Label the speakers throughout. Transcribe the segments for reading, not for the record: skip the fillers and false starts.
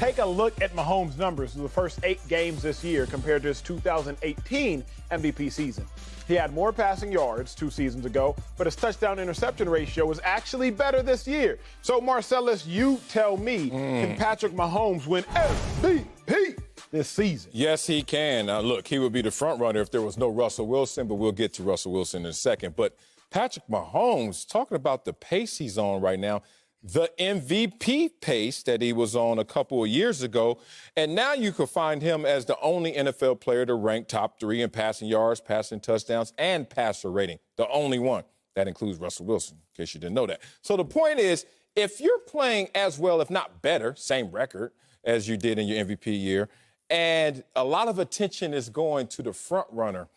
Speaker 1: Take a look at Mahomes' numbers in the first 8 games this year compared to his 2018 MVP season. He had more passing yards 2 seasons ago, but his touchdown-interception ratio was actually better this year. So, Marcellus, you tell me, can Patrick Mahomes win MVP this season?
Speaker 2: Yes, he can. Now, look, he would be the front runner if there was no Russell Wilson, but we'll get to Russell Wilson in a second. But Patrick Mahomes, talking about the pace he's on right now, the MVP pace that he was on a couple of years ago, and now you could find him as the only NFL player to rank top 3 in passing yards, passing touchdowns, and passer rating. The only one. That includes Russell Wilson, in case you didn't know that. So the point is, if you're playing as well, if not better, same record as you did in your MVP year, and a lot of attention is going to the front runner,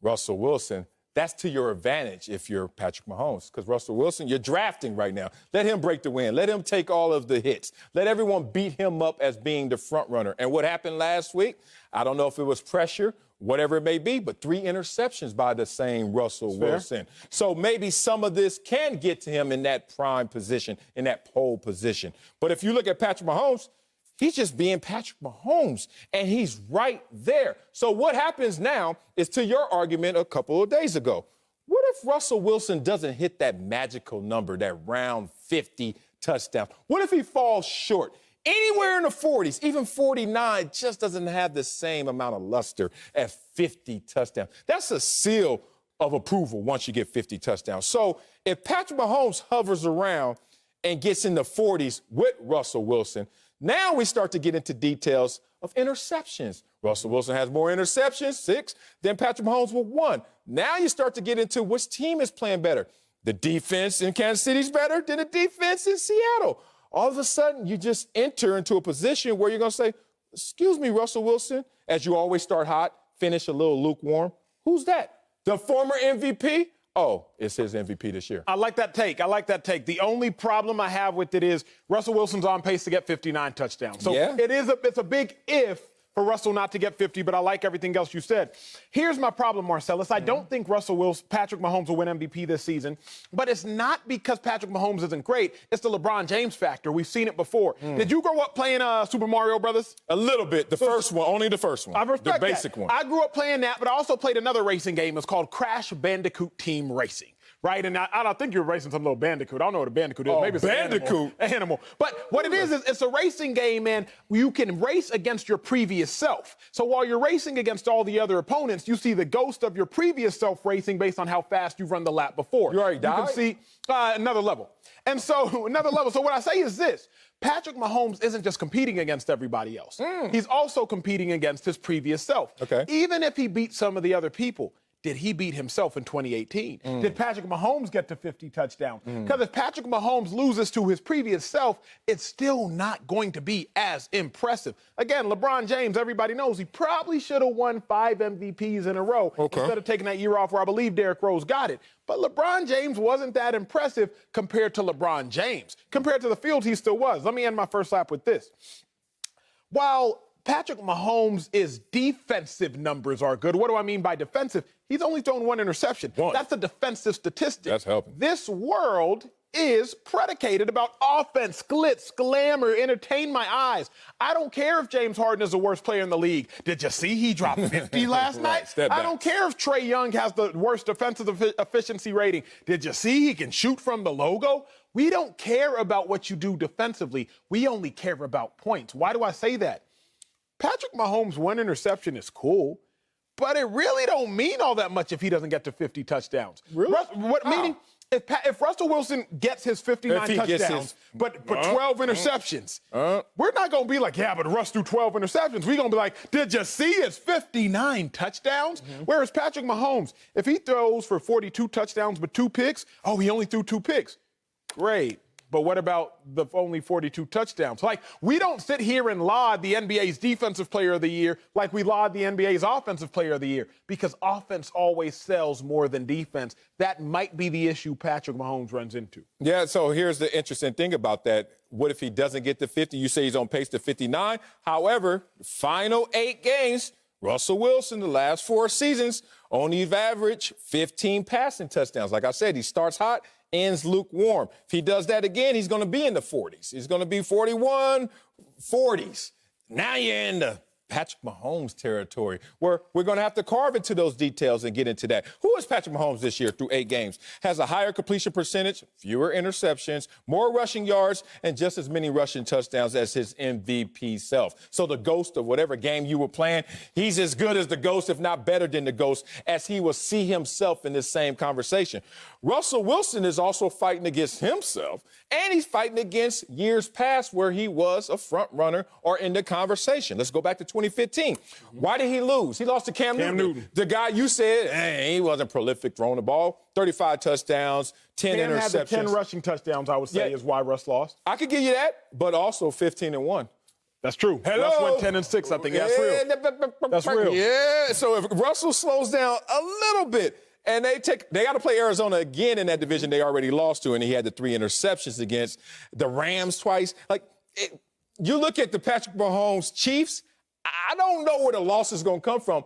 Speaker 2: Russell Wilson, that's to your advantage if you're Patrick Mahomes, because Russell Wilson, you're drafting right now. Let him break the wind. Let him take all of the hits. Let everyone beat him up as being the front runner. And what happened last week, I don't know if it was pressure, whatever it may be, but 3 interceptions by the same Russell Wilson. So maybe some of this can get to him in that prime position, in that pole position. But if you look at Patrick Mahomes, he's just being Patrick Mahomes, and he's right there. So what happens now is to your argument a couple of days ago. What if Russell Wilson doesn't hit that magical number, that round 50 touchdown? What if he falls short? Anywhere in the 40s, even 49, just doesn't have the same amount of luster as 50 touchdowns. That's a seal of approval once you get 50 touchdowns. So if Patrick Mahomes hovers around and gets in the 40s with Russell Wilson, now we start to get into details of interceptions. Russell Wilson has more interceptions, 6, than Patrick Mahomes with 1. Now you start to get into which team is playing better. The defense in Kansas City is better than the defense in Seattle. All of a sudden, you just enter into a position where you're going to say, excuse me, Russell Wilson, as you always start hot, finish a little lukewarm. Who's that? The former MVP? Oh, it's his MVP this year.
Speaker 1: I like that take. The only problem I have with it is Russell Wilson's on pace to get 59 touchdowns. So it's a big if for Russell not to get 50, but I like everything else you said. Here's my problem, Marcellus. I don't think Patrick Mahomes will win MVP this season, but it's not because Patrick Mahomes isn't great. It's the LeBron James factor. We've seen it before. Did you grow up playing Super Mario Brothers?
Speaker 2: A little bit. The first one, only the first one.
Speaker 1: I respect
Speaker 2: the basic one.
Speaker 1: I grew up playing that, but I also played another racing game. It's called Crash Bandicoot Team Racing. Right? And I don't think you're racing some little bandicoot. I don't know what a bandicoot is. Maybe it's
Speaker 2: bandicoot.
Speaker 1: An animal. But what it is it's a racing game, and you can race against your previous self. So while you're racing against all the other opponents, you see the ghost of your previous self racing based on how fast you've run the lap before.
Speaker 2: You already died?
Speaker 1: You can see another level. And so another level. So what I say is this. Patrick Mahomes isn't just competing against everybody else. He's also competing against his previous self.
Speaker 2: Okay.
Speaker 1: Even if he beats some of the other people, did he beat himself in 2018? Did Patrick Mahomes get to 50 touchdowns? Because if Patrick Mahomes loses to his previous self, it's still not going to be as impressive. Again, LeBron James, everybody knows he probably should have won 5 MVPs in a row instead of taking that year off where I believe Derrick Rose got it. But LeBron James wasn't that impressive compared to LeBron James. Compared to the field, he still was. Let me end my first lap with this. While Patrick Mahomes' defensive numbers are good. What do I mean by defensive? He's only thrown 1 interception. That's a defensive statistic.
Speaker 2: That's helping.
Speaker 1: This world is predicated about offense, glitz, glamour, entertain my eyes. I don't care if James Harden is the worst player in the league. Did you see he dropped 50 last night? I don't care if Trae Young has the worst defensive efficiency rating. Did you see he can shoot from the logo? We don't care about what you do defensively. We only care about points. Why do I say that? Patrick Mahomes' 1 interception is cool, but it really don't mean all that much if he doesn't get to 50 touchdowns.
Speaker 2: Really?
Speaker 1: Meaning, if Russell Wilson gets his 59 touchdowns, but 12 interceptions, we're not going to be like, yeah, but Russ threw 12 interceptions. We're going to be like, did you see his 59 touchdowns? Whereas Patrick Mahomes, if he throws for 42 touchdowns but 2 picks, he only threw 2 picks. Great. But what about the only 42 touchdowns? Like, we don't sit here and laud the NBA's Defensive Player of the Year like we laud the NBA's Offensive Player of the Year, because offense always sells more than defense. That might be the issue Patrick Mahomes runs into.
Speaker 2: Yeah, so here's the interesting thing about that. What if he doesn't get to 50? You say he's on pace to 59. However, final 8 games, Russell Wilson, the last 4 seasons, only averaged 15 passing touchdowns. Like I said, he starts hot, ends lukewarm. If he does that again, he's going to be in the 40s. He's going to be 41, 40s. Now you're in the Patrick Mahomes territory, where we're going to have to carve into those details and get into that. Who is Patrick Mahomes this year through 8 games? Has a higher completion percentage, fewer interceptions, more rushing yards, and just as many rushing touchdowns as his MVP self. So the ghost of whatever game you were playing, he's as good as the ghost, if not better than the ghost, as he will see himself in this same conversation. Russell Wilson is also fighting against himself, and he's fighting against years past where he was a front runner or in the conversation. Let's go back to 2015. Why did he lose? He lost to Cam Newton. The guy you said, he wasn't prolific throwing the ball. 35 touchdowns, 10
Speaker 1: Cam
Speaker 2: interceptions.
Speaker 1: had the 10 rushing touchdowns, I would say, is why Russ lost.
Speaker 2: I could give you that, but also 15-1.
Speaker 1: That's true.
Speaker 2: Hello?
Speaker 1: Russ went 10-6, I think. That's real. That's real.
Speaker 2: Yeah, so if Russell slows down a little bit, and they got to play Arizona again in that division they already lost to, and he had the 3 interceptions against the Rams twice. You look at the Patrick Mahomes Chiefs, I don't know where the loss is going to come from.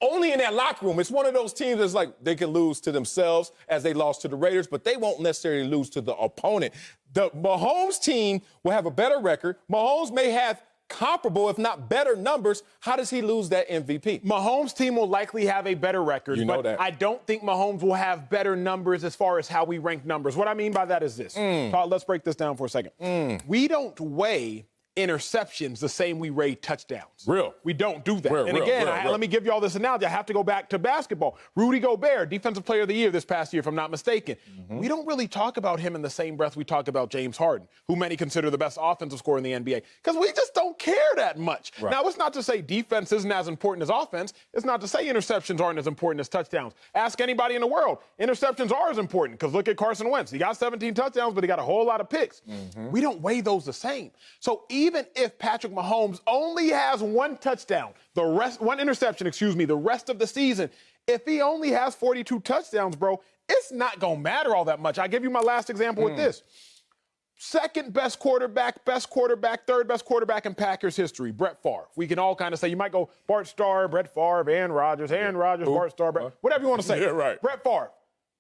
Speaker 2: Only in that locker room. It's one of those teams that's like they can lose to themselves as they lost to the Raiders, but they won't necessarily lose to the opponent. The Mahomes team will have a better record. Mahomes may have comparable, if not better, numbers. How does he lose that MVP?
Speaker 1: Mahomes' team will likely have a better record, but
Speaker 2: that.
Speaker 1: I don't think Mahomes will have better numbers as far as how we rank numbers. What I mean by that is this. Todd, let's break this down for a second. We don't weigh interceptions the same we weigh touchdowns. We don't do that. Let me give you all this analogy. I have to go back to basketball. Rudy Gobert, Defensive Player of the Year this past year, if I'm not mistaken. We don't really talk about him in the same breath we talk about James Harden, who many consider the best offensive scorer in the NBA, because we just don't care that much. Now, it's not to say defense isn't as important as offense. It's not to say interceptions aren't as important as touchdowns. Ask anybody in the world. Interceptions are as important, because look at Carson Wentz. He got 17 touchdowns, but he got a whole lot of picks. We don't weigh those the same. So even if Patrick Mahomes only has one touchdown, one interception, the rest of the season, if he only has 42 touchdowns, bro, it's not going to matter all that much. I'll give you my last example with this. Second best quarterback, third best quarterback in Packers history, Brett Favre. We can all kind of say, you might go Bart Starr, Brett Favre, Aaron Rodgers, Bart Starr, whatever you want to say. Brett Favre.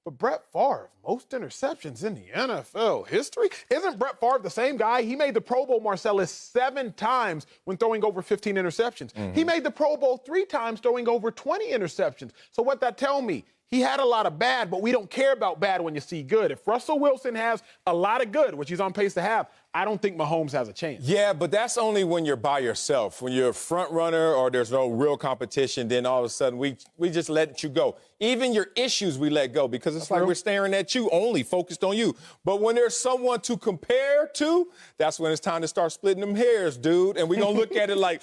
Speaker 1: But Brett Favre, most interceptions in the NFL history. Isn't Brett Favre the same guy? He made the Pro Bowl, Marcellus, 7 times when throwing over 15 interceptions. He made the Pro Bowl 3 times throwing over 20 interceptions. So what that tell me? He had a lot of bad, but we don't care about bad when you see good. If Russell Wilson has a lot of good, which he's on pace to have, I don't think Mahomes has a chance.
Speaker 2: Yeah, but that's only when you're by yourself. When you're a front runner or there's no real competition, then all of a sudden we just let you go. Even your issues we let go because it's like we're staring at you only, focused on you. But when there's someone to compare to, that's when it's time to start splitting them hairs, dude. And we're going to look at it like,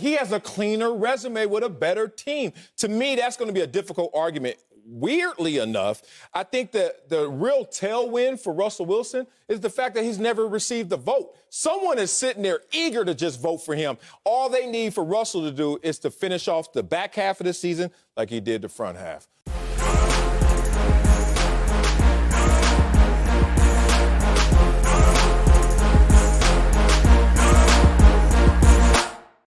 Speaker 2: he has a cleaner resume with a better team. To me, that's going to be a difficult argument. Weirdly enough, I think that the real tailwind for Russell Wilson is the fact that he's never received a vote. Someone is sitting there eager to just vote for him. All they need for Russell to do is to finish off the back half of the season like he did the front half.